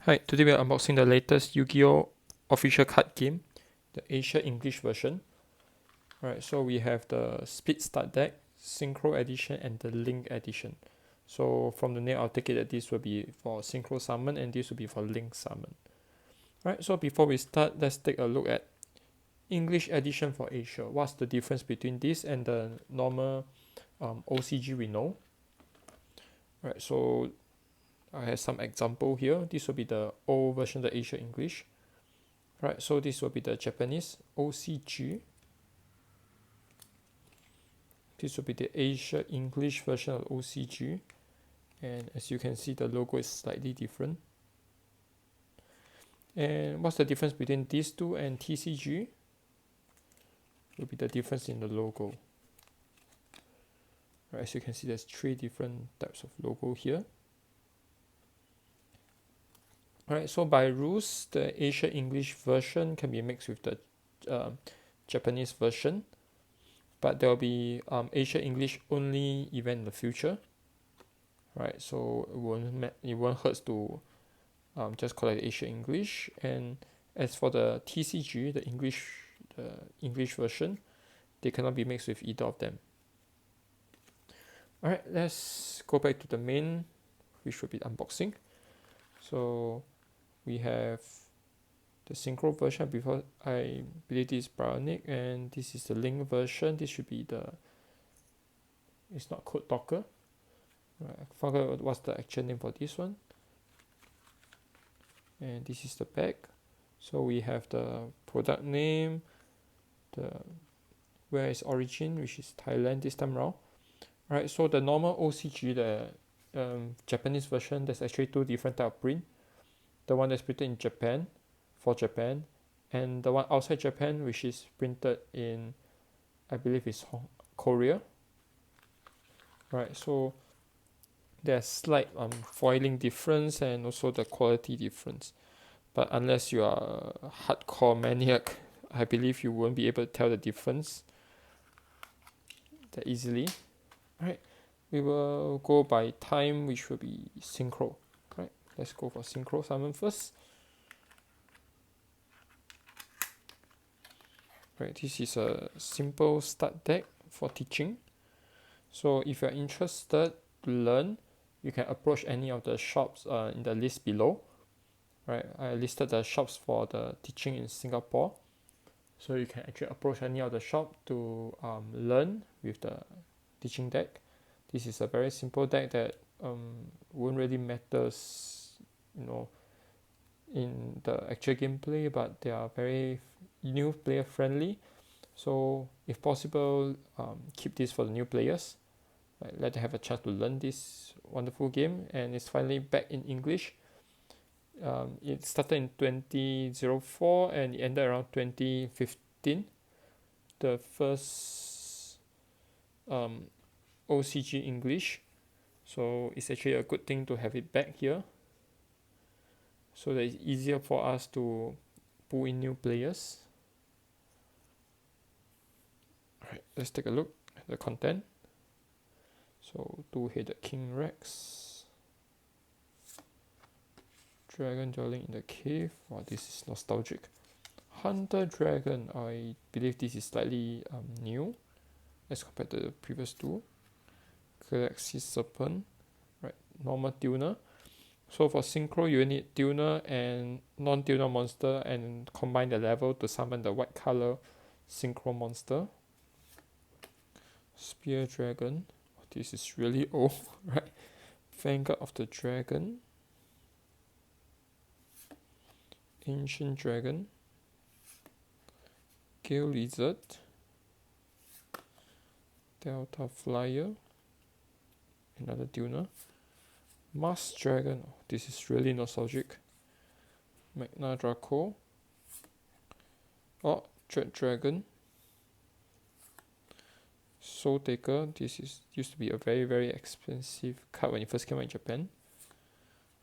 Hi, today we are unboxing the latest Yu-Gi-Oh! Official card game, the Asia English version. Alright, so we have the Speed Start deck, Synchro edition, and the Link edition. So from the name, I'll take it that this will be for Synchro Summon and this will be for Link Summon. Alright, so before we start, let's take a look at English edition for Asia. What's the difference between this and the normal OCG we know? Alright, so I have some example here. This will be the old version, the Asia English. Right, so this will be the Japanese OCG. This will be the Asia English version of OCG. And as you can see, the logo is slightly different. And what's the difference between these two and TCG? Will be the difference in the logo. Right, as you can see, there's three different types of logo here. Alright, so by rules, the Asia English version can be mixed with the Japanese version, but there will be Asia English only event in the future. Right, so it won't hurt to just collect Asia English. And as for the TCG, the English version, they cannot be mixed with either of them. Alright, let's go back to the main, which will be unboxing. So we have the Synchro version. Before, I believe this is Bionic, and this is the Link version. This should be the, it's not Code Talker. Right, I forgot what's the actual name for this one. And this is the back. So we have the product name, the where is origin, which is Thailand this time around. Alright, so the normal OCG, the Japanese version, there's actually two different type of print. The one that's printed in Japan, for Japan, and the one outside Japan, which is printed in, I believe it's Korea. Right, so there's slight foiling difference and also the quality difference. But unless you are a hardcore maniac, I believe you won't be able to tell the difference that easily. Alright, we will go by time, which will be Synchro. Right, let's go for Synchro Summon first. Right, this is a simple start deck for teaching. So if you're interested to learn, you can approach any of the shops in the list below. Right, I listed the shops for the teaching in Singapore. So you can actually approach any of the shop to learn with the teaching deck. This is a very simple deck that won't really matters, in the actual gameplay, but they are very new player friendly. So if possible, keep this for the new players. Right, let them have a chance to learn this wonderful game, and it's finally back in English. It started in 2004 and it ended around 2015. The first OCG English, so it's actually a good thing to have it back here, so that it's easier for us to pull in new players. Alright, let's take a look at the content. So two-headed King Rex, Dragon dwelling in the cave. Wow, this is nostalgic. Hunter Dragon, I believe this is slightly new as compared to the previous two. Galaxy Serpent, right? Normal tuner. So for Synchro, you need tuner and non-tuner monster and combine the level to summon the white color Synchro monster. Spear Dragon, this is really old, right? Vanguard of the Dragon, Ancient Dragon, Gale Lizard, Delta Flyer, another tuner, Mask Dragon, this is really nostalgic, Magna Draco, Dread Dragon, Soul Taker, this used to be a very very expensive card when it first came out in Japan.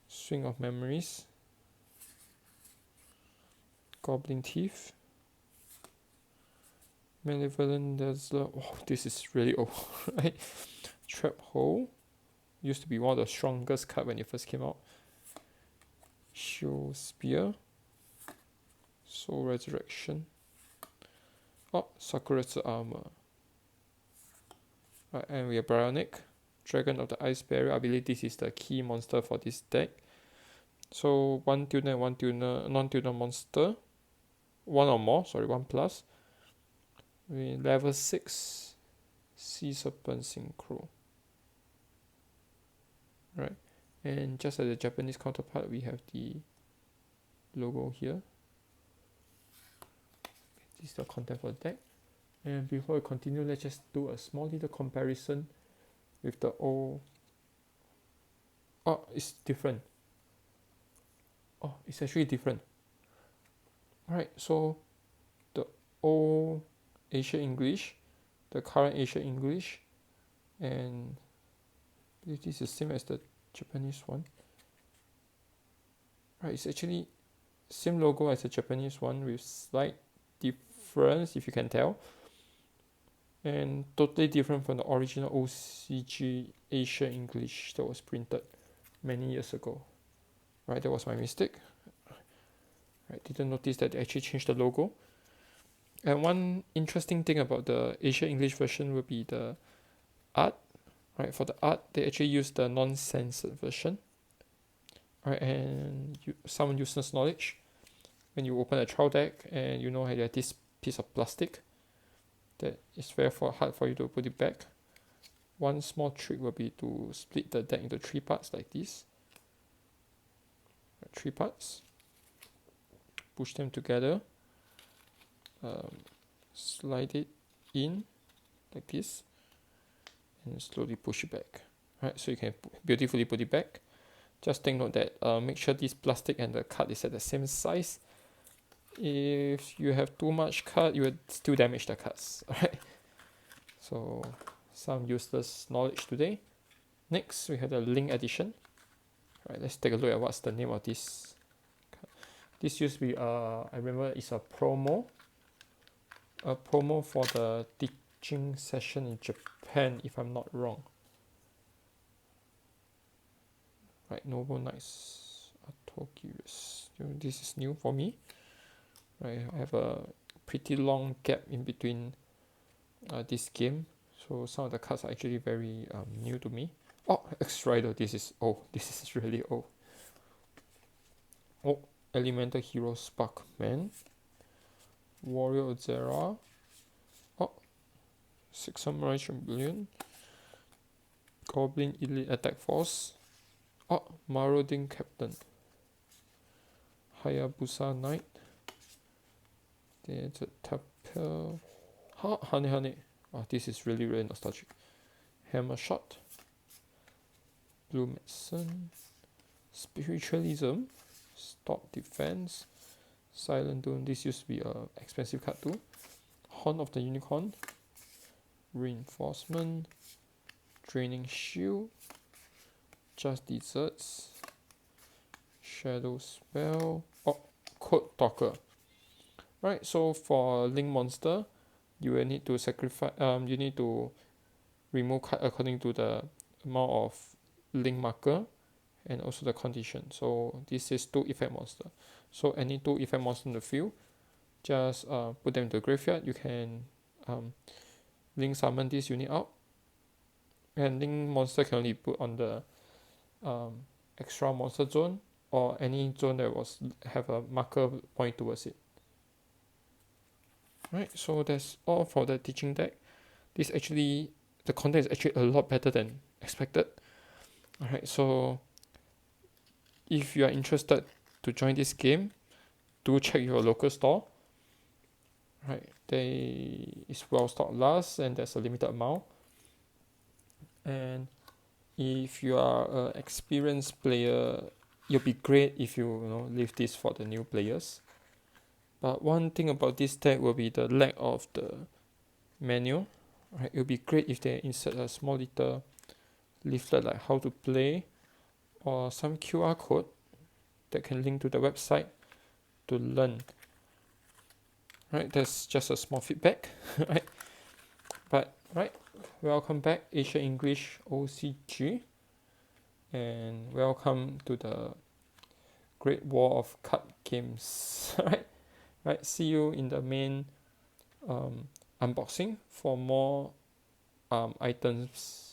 Swing of Memories, Goblin Thief, Malevolent Dazzler, oh, this is really old, right? Trap Hole, used to be one of the strongest cards when it first came out. Meteor Spear, Soul Resurrection, Sakuretsu Armor. Right, and we have Bionic, Dragon of the Ice Barrier. I believe this is the key monster for this deck. So 1 tuner and 1 tuner, non-tuner monster, 1 or more, sorry, 1 plus. Level 6, Sea Serpent Synchro. Right, and just as the Japanese counterpart, we have the logo here. This is the content for the deck. And before we continue, let's just do a small little comparison with the old. It's different. It's actually different. Alright, so the old Asia English, the current Asia English, and this is the same as the Japanese one. Right, it's actually same logo as the Japanese one with slight difference, if you can tell, and totally different from the original OCG Asia English that was printed many years ago. Right, that was my mistake. Right, didn't notice that they actually changed the logo. And one interesting thing about the Asia English version will be the art. Right, for the art, they actually use the non-censored version. Right, and some useless knowledge. When you open a trial deck and you know you have this piece of plastic, that is very hard for you to put it back. One small trick will be to split the deck into 3 parts like this. 3 parts. Push them together. Slide it in like this, and slowly push it back. Right, so you can beautifully put it back. Just take note that make sure this plastic and the card is at the same size. If you have too much card, you will still damage the cards. Alright. So some useless knowledge today. Next, we have the link edition. Alright, let's take a look at what's the name of this. This used to be I remember it's a promo. A promo for the teaching session in Japan, if I'm not wrong. Right, Noble Knights Atogirus. This is new for me. Right, I have a pretty long gap in between this game, so some of the cards are actually very new to me. X-Rider, this is old. This is really old. Elemental Hero Sparkman, Warrior Zera, Six Samurai Champion, Goblin Elite Attack Force, Marauding Captain, Hayabusa Knight, there's a Tapel, Honey. This is really nostalgic. Hammer Shot, Blue Medicine, Spiritualism, Stop Defense, Silent Doom. This used to be a expensive card too. Horn of the Unicorn, Reinforcement, Draining Shield, Just Desserts, Shadow Spell, Code Talker. Right, so for Link Monster, you will need to sacrifice. You need to remove card according to the amount of Link marker and also the condition. So this is 2 effect monster. So any 2 effect monster in the field, just put them into the graveyard. You can Link summon this unit out, and Link monster can only put on the extra monster zone or any zone that have a marker point towards it. Right, so that's all for the teaching deck. The content is actually a lot better than expected. Alright, so if you are interested to join this game, do check your local store. Right, it's well stocked last, and there's a limited amount. And if you are an experienced player, it'll be great if you leave this for the new players. But one thing about this deck will be the lack of the menu. Right, it'll be great if they insert a small little leaflet like how to play, or some QR code that can link to the website to learn. Right, that's just a small feedback. Right, but welcome back, Asia English OCG, and welcome to the Great Wall of Card Games. Right. See you in the main unboxing for more items